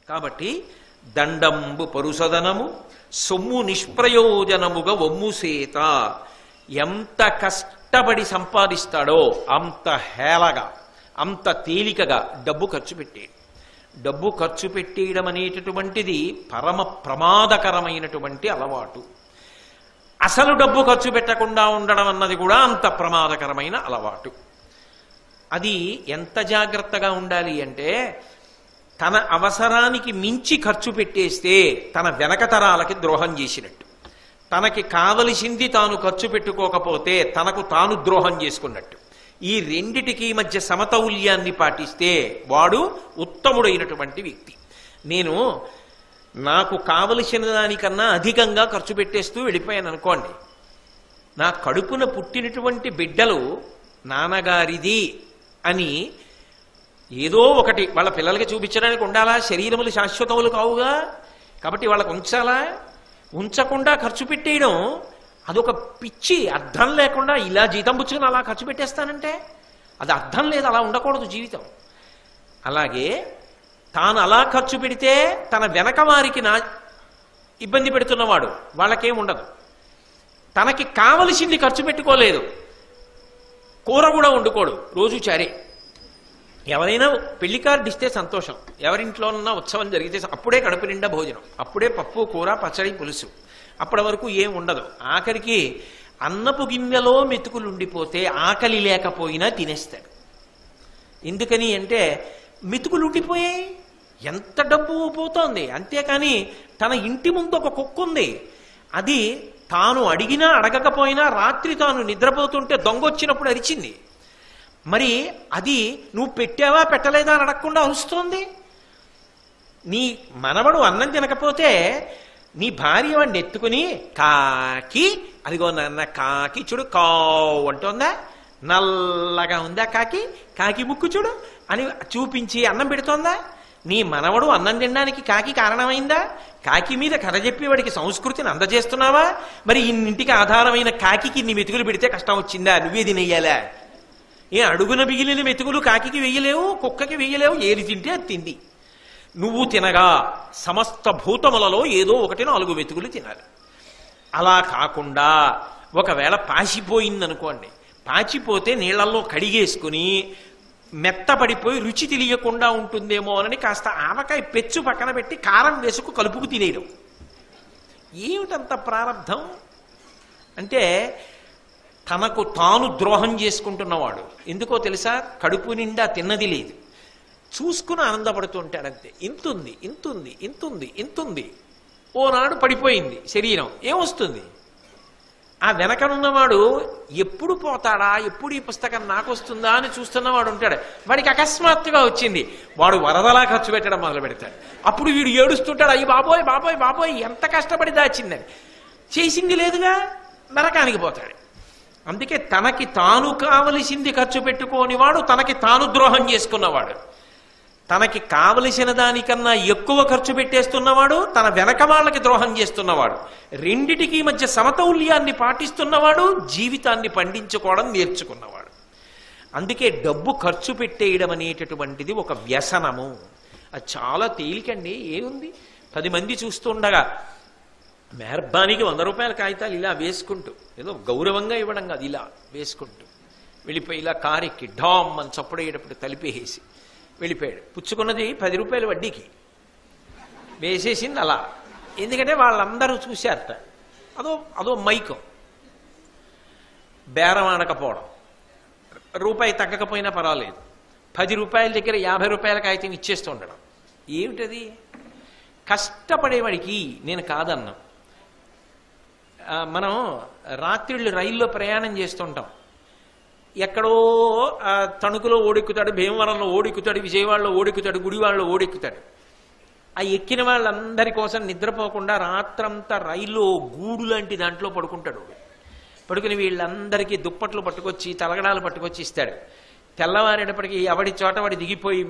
కాబట్టి దండంబు పరుసదనము సొమ్ము నిష్ప్రయోజనముగా ఒమ్ముసేత. ఎంత కష్టపడి సంపాదిస్తాడో అంత హేళగా అంత తేలికగా డబ్బు ఖర్చు పెట్టేది. డబ్బు ఖర్చు పెట్టేయడం అనేటటువంటిది పరమ ప్రమాదకరమైనటువంటి అలవాటు. అసలు డబ్బు ఖర్చు పెట్టకుండా ఉండడం అన్నది కూడా అంత ప్రమాదకరమైన అలవాటు. అది ఎంత జాగ్రత్తగా ఉండాలి అంటే, తన అవసరానికి మించి ఖర్చు పెట్టేస్తే తన వెనక తరాలకి ద్రోహం చేసినట్టు. తనకి కావలసింది తాను ఖర్చు పెట్టుకోకపోతే తనకు తాను ద్రోహం చేసుకున్నట్టు. ఈ రెండిటికి మధ్య సమతౌల్యాన్ని పాటిస్తే వాడు ఉత్తముడైనటువంటి వ్యక్తి. నేను నాకు కావలసిన దానికన్నా అధికంగా ఖర్చు పెట్టేస్తూ వెళ్ళిపోయాను అనుకోండి, నా కడుపున పుట్టినటువంటి బిడ్డలు నాన్నగారిది అని ఏదో ఒకటి వాళ్ళ పిల్లలకి చూపించడానికి ఉండాలా? శరీరములు శాశ్వతములు కావుగా, కాబట్టి వాళ్ళకు ఉంచాలా? ఉంచకుండా ఖర్చు పెట్టేయడం అదొక పిచ్చి. అర్థం లేకుండా ఇలా జీతం పుచ్చుకుని అలా ఖర్చు పెట్టేస్తానంటే అది అర్థం లేదు. అలా ఉండకూడదు జీవితం. అలాగే తాను అలా ఖర్చు పెడితే తన వెనక వారికి ఇబ్బంది పెడుతున్నవాడు వాళ్ళకేం ఉండదు. తనకి కావలసింది ఖర్చు పెట్టుకోలేదు, కూర కూడా వండుకోడు, రోజు చారే. ఎవరైనా పెళ్లి కార్డు ఇస్తే సంతోషం, ఎవరింట్లోనన్నా ఉత్సవం జరిగితే అప్పుడే కడుపు నిండా భోజనం, అప్పుడే పప్పు కూర పచ్చడి పులుసు, అప్పటి వరకు ఏం ఉండదు. ఆఖరికి అన్నపు గిన్నెలో మెతుకులు ఉండిపోతే ఆకలి లేకపోయినా తినేస్తాడు. ఎందుకని అంటే మెతుకులు ఉండిపోయాయి, ఎంత డబ్బు పోతోంది. అంతేకాని తన ఇంటి ముందు ఒక కుక్క ఉంది, అది తాను అడిగినా అడగకపోయినా రాత్రి తాను నిద్రపోతుంటే దొంగ వచ్చినప్పుడు అరిచింది. మరి అది నువ్వు పెట్టావా పెట్టలేదా అని అడగకుండా అరుస్తోంది. నీ మనవడు అన్నం తినకపోతే నీ భార్య వాడిని ఎత్తుకుని కాకి, అదిగో నాన్న కాకి చూడు కావు అంటోందా, నల్లగా ఉందా కాకి, కాకి ముక్కు చూడు అని చూపించి అన్నం పెడుతోందా? నీ మనవడు అన్నం తినడానికి కాకి కారణమైందా? కాకి మీద కథ చెప్పి వాడికి సంస్కృతిని అందజేస్తున్నావా? మరి ఇన్నింటికి ఆధారమైన కాకి నీ మెతుకులు పెడితే కష్టం వచ్చిందా? నువ్వే తినేయాలా? ఏ అడుగున మిగిలిన మెతుకులు కాకి వెయ్యలేవు, కుక్కకి వెయ్యలేవు, ఏది తింటే అది తింది. నువ్వు తినగా సమస్త భూతములలో ఏదో 1-4 మెతుకులు తినాలి. అలా కాకుండా ఒకవేళ పాసిపోయిందనుకోండి, పాచిపోతే నీళ్లలో కడిగేసుకుని మెత్తపడిపోయి రుచి తెలియకుండా ఉంటుందేమో అని కాస్త ఆవకాయ పెచ్చు పక్కన పెట్టి కారం వేసుకు కలుపుకు తినేయడం. ఏమిటంత ప్రారంధం అంటే తనకు తాను ద్రోహం చేసుకుంటున్నవాడు. ఎందుకో తెలుసా? కడుపు నిండా తిన్నది లేదు, చూసుకుని ఆనందపడుతుంటాడంతే. ఇంతుంది ఇంతుంది ఇంతుంది ఇంతుంది. ఓనాడు పడిపోయింది శరీరం, ఏమొస్తుంది? ఆ వెనకనున్నవాడు ఎప్పుడు పోతాడా, ఎప్పుడు ఈ పుస్తకం నాకు వస్తుందా అని చూస్తున్నవాడు ఉంటాడు. వాడికి అకస్మాత్తుగా వచ్చింది, వాడు వరదలా ఖర్చు పెట్టడం మొదలు పెడతాడు. అప్పుడు వీడు ఏడుస్తుంటాడు, అయ్యి బాబోయ్ బాబోయ్ బాబోయ్ ఎంత కష్టపడి దాచిందని. చేసింది లేదుగా, నరకానికి పోతాడు. అందుకే తనకి తాను కావలసింది ఖర్చు పెట్టుకోనివాడు తనకి తాను ద్రోహం చేసుకున్నవాడు. తనకి కావలసిన దానికన్నా ఎక్కువ ఖర్చు పెట్టేస్తున్నవాడు తన వెనక వాళ్ళకి ద్రోహం చేస్తున్నవాడు. రెండిటికి మధ్య సమతౌల్యాన్ని పాటిస్తున్నవాడు జీవితాన్ని పండించుకోవడం నేర్చుకున్నవాడు. అందుకే డబ్బు ఖర్చు పెట్టేయడం అనేటటువంటిది ఒక వ్యసనము. అది చాలా తేలికండి. ఏముంది, 10 మంది చూస్తుండగా మెహర్బానికి 100 రూపాయల కాగితాలు ఇలా వేసుకుంటూ, ఏదో గౌరవంగా ఇవ్వడం కాదు, ఇలా వేసుకుంటూ వెళ్ళిపోయి ఇలా కారెక్కి డామ్ అని చప్పుడయ్యేటప్పుడు తలిపేసి వెళ్ళిపోయాడు. పుచ్చుకున్నది 10 రూపాయల వడ్డీకి వేసేసింది అలా. ఎందుకంటే వాళ్ళందరూ చూశారట. అదో మైకం. బేరం ఆడకపోవడం, రూపాయి తగ్గకపోయినా పర్వాలేదు, 10 రూపాయల దగ్గర 50 రూపాయల కాగితం ఇచ్చేస్తూ ఉండడం. ఏమిటది? కష్టపడేవాడికి నేను కాదన్నా. మనం రాత్రిళ్ళు రైల్లో ప్రయాణం చేస్తుంటాం. ఎక్కడో తణుకులో ఓడెక్కుతాడు, భీమవరంలో ఓడెక్కుతాడు, విజయవాడలో ఓడెక్కుతాడు, గుడివాడలో ఓడెక్కుతాడు. ఆ ఎక్కిన వాళ్ళందరి కోసం నిద్రపోకుండా రాత్రంతా రైల్లో గూడు లాంటి దాంట్లో పడుకుంటాడు. పడుకుని వీళ్ళందరికీ దుప్పట్లు పట్టుకొచ్చి తలగడాలు పట్టుకొచ్చి ఇస్తాడు. తెల్లవారేటప్పటికీ ఎవడి చోట వాడి దిగిపోయి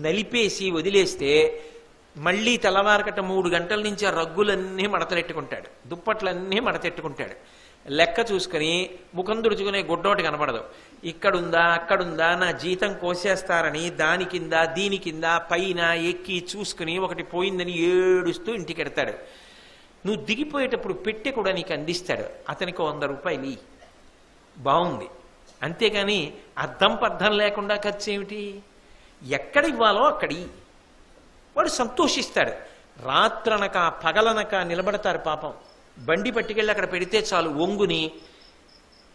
నలిపేసి వదిలేస్తే మళ్ళీ తెల్లవారకట 3 గంటల నుంచి ఆ రగ్గులన్నీ మడతెట్టుకుంటాడు, దుప్పట్లన్నీ మడతెట్టుకుంటాడు. లెక్క చూసుకుని ముఖం తుడుచుకునే గుడ్డోటి కనపడదు. ఇక్కడుందా అక్కడుందా నా జీతం కోసేస్తారని దాని కింద దీని కింద పైన ఎక్కి చూసుకుని ఒకటి పోయిందని ఏడుస్తూ ఇంటికి ఎడతాడు. నువ్వు దిగిపోయేటప్పుడు పెట్టె కూడా నీకు అందిస్తాడు. అతనికి 100 రూపాయలు బాగుంది. అంతేకాని అర్థం పర్థం లేకుండా ఖర్చు ఏమిటి? ఎక్కడ ఇవ్వాలో అక్కడి వాడు సంతోషిస్తాడు. రాత్రనక పగలనక నిలబడతారు పాపం. బండి పట్టుకెళ్ళి అక్కడ పెడితే చాలు, ఒంగుని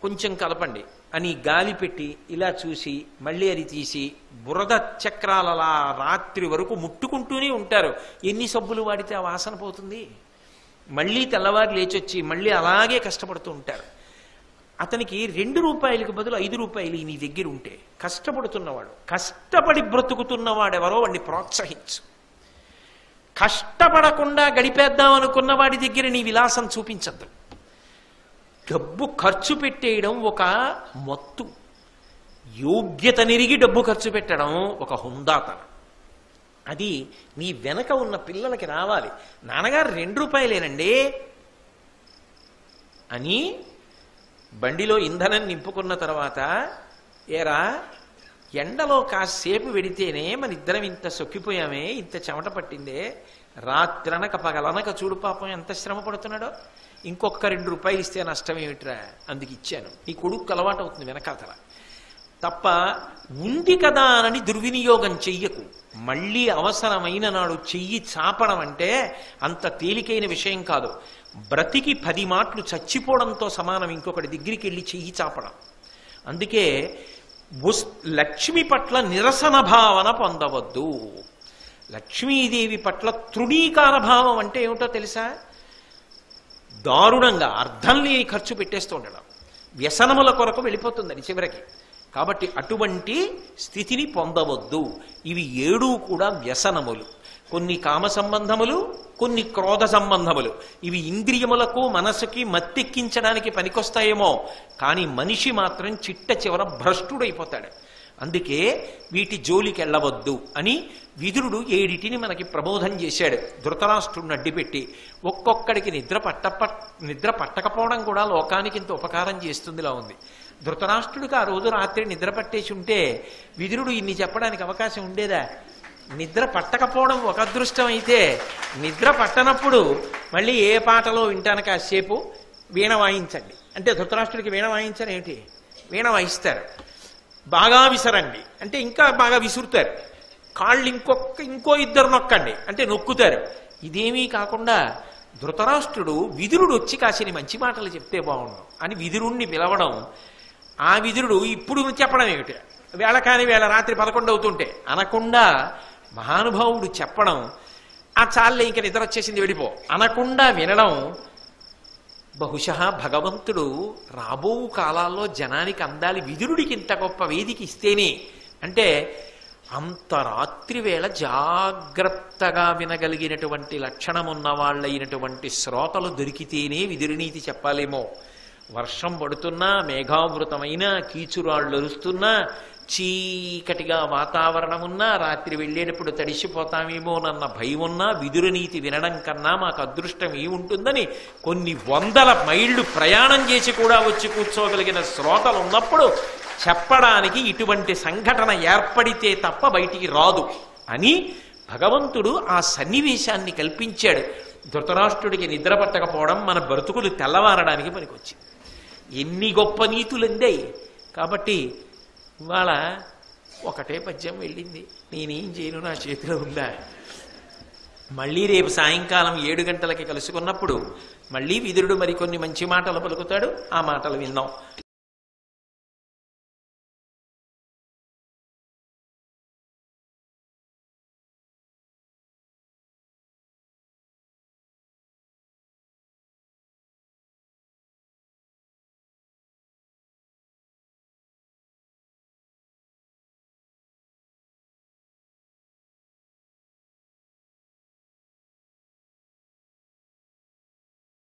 కొంచెం కలపండి అని గాలి పెట్టి ఇలా చూసి మళ్ళీ అది తీసి బురద చక్రాలలా రాత్రి వరకు ముట్టుకుంటూనే ఉంటారు. ఎన్ని సబ్బులు వాడితే ఆ వాసన పోతుంది? మళ్ళీ తెల్లవారు లేచొచ్చి మళ్ళీ అలాగే కష్టపడుతూ ఉంటారు. అతనికి 2 రూపాయలకు బదులు 5 రూపాయలు నీ దగ్గర ఉంటే కష్టపడుతున్నవాడు, కష్టపడి బ్రతుకుతున్నవాడెవరో వాడిని ప్రోత్సహించు. కష్టపడకుండా గడిపేద్దాం అనుకున్న వాడి దగ్గర నీ విలాసం చూపించద్దు. డబ్బు ఖర్చు పెట్టేయడం ఒక మత్తు, యోగ్యత నిరిగి డబ్బు ఖర్చు పెట్టడం ఒక హుందాతనం. అది నీ వెనక ఉన్న పిల్లలకి రావాలి. నాన్నగారు 2 రూపాయలేనండి అని బండిలో ఇంధనం నింపుకున్న తర్వాత, ఏరా ఎండలో కాసేపు వెడితేనే మన ఇద్దరం ఇంత సొక్కిపోయామే, ఇంత చెమట పట్టిందే, రాత్రనక పగలనక చూడు పాపం ఎంత శ్రమ పడుతున్నాడో, ఇంకొక 2 రూపాయలు ఇస్తే నష్టం ఏమిట్రా, అందుకు ఇచ్చాను. నీ కొడుకు అలవాటు అవుతుంది వెనకాతల. తప్ప ఉంది కదా అని దుర్వినియోగం చెయ్యకు. మళ్ళీ అవసరమైన నాడు చెయ్యి చాపడం అంటే అంత తేలికైన విషయం కాదు. బ్రతికి 10 మాటలు చచ్చిపోవడంతో సమానం ఇంకొకటి దగ్గరికి వెళ్ళి చెయ్యి చాపడం. అందుకే లక్ష్మి పట్ల నిరసన భావన పొందవద్దు. లక్ష్మీదేవి పట్ల తృణీకార భావం అంటే ఏమిటో తెలుసా? దారుణంగా అర్థం లేని ఖర్చు పెట్టేస్తూ ఉండడం, వ్యసనముల కొరకు వెళ్ళిపోతుందని చివరికి. కాబట్టి అటువంటి స్థితిని పొందవద్దు. ఇవి 7 కూడా వ్యసనములు. కొన్ని కామ సంబంధములు, కొన్ని క్రోధ సంబంధములు. ఇవి ఇంద్రియములకు మనసుకి మత్తెక్కించడానికి పనికొస్తాయేమో, కానీ మనిషి మాత్రం చిట్ట చివర భ్రష్టుడైపోతాడు. అందుకే వీటి జోలికి వెళ్ళవద్దు అని విదురుడు 7 మనకి ప్రబోధం చేశాడు. ధృతరాష్ట్రుడిని అడ్డిపెట్టి ఒక్కొక్కడికి నిద్ర పట్టకపోవడం కూడా లోకానికి ఇంత ఉపకారం చేస్తుందిలా ఉంది. ధృతరాష్ట్రుడికి ఆ రోజు రాత్రి నిద్ర పట్టేసి ఉంటే విదురుడు ఇన్ని చెప్పడానికి అవకాశం ఉండేదా? నిద్ర పట్టకపోవడం ఒక అదృష్టం అయితే, నిద్ర పట్టనప్పుడు మళ్ళీ ఏ పాటలో వింటాను కాసేపు వీణ వాయించండి అంటే ధృతరాష్ట్రుడికి వీణ వాయించని ఏమిటి? వీణ వాయిస్తారు. బాగా విసరండి అంటే ఇంకా బాగా విసురుతారు. కాళ్ళు ఇంకో 2 నొక్కండి అంటే నొక్కుతారు. ఇదేమీ కాకుండా ధృతరాష్ట్రుడు విదురుడు వచ్చి కాసిని మంచి మాటలు చెప్తే బాగుండు అని విదురుణ్ణి పిలవడం, ఆ విదురుడు ఇప్పుడు చెప్పడం ఏమిటి? వేళ కాని వేళ రాత్రి 11 అవుతుంటే అనకుండా మహానుభావుడు చెప్పడం, ఆ చాలే ఇంక నిద్ర వచ్చేసింది వెళ్ళిపో అనకుండా వినడం. బహుశా భగవంతుడు రాబో కాలాల్లో జనానికి అందాలి, విదురుడికి ఇంత గొప్ప వేదిక ఇస్తేనే. అంటే అంత రాత్రి వేళ జాగ్రత్తగా వినగలిగినటువంటి లక్షణమున్న వాళ్ళైనటువంటి శ్రోతలు దొరికితేనే విదురునీతి చెప్పాలేమో. వర్షం పడుతున్నా, మేఘావృతమైన కీచురాళ్ళు అరుస్తున్నా, చీకటిగా వాతావరణం ఉన్నా, రాత్రి వెళ్ళేటప్పుడు తడిసిపోతామేమోనన్న భయం ఉన్నా, విదురునీతి వినడం కన్నా మాకు అదృష్టం ఏముంటుందని కొన్ని 100 మైళ్ళు ప్రయాణం చేసి కూడా వచ్చి కూర్చోగలిగిన శ్రోతలు ఉన్నప్పుడు చెప్పడానికి ఇటువంటి సంఘటన ఏర్పడితే తప్ప బయటికి రాదు అని భగవంతుడు ఆ సన్నివేశాన్ని కల్పించాడు. ధృతరాష్ట్రుడికి నిద్ర పట్టకపోవడం మన బ్రతుకులు తెల్లవారడానికి పనికొచ్చింది. ఎన్ని గొప్ప నీతులు అందాయి. కాబట్టి ఇవాళ ఒకటే పద్యం వెళ్ళింది, నేనేం చేయను, నా చేతిలో ఉందా. మళ్ళీ రేపు సాయంకాలం 7 గంటలకి కలుసుకున్నప్పుడు మళ్ళీ విదురుడు మరికొన్ని మంచి మాటలు పలుకుతాడు. ఆ మాటలు విందాం.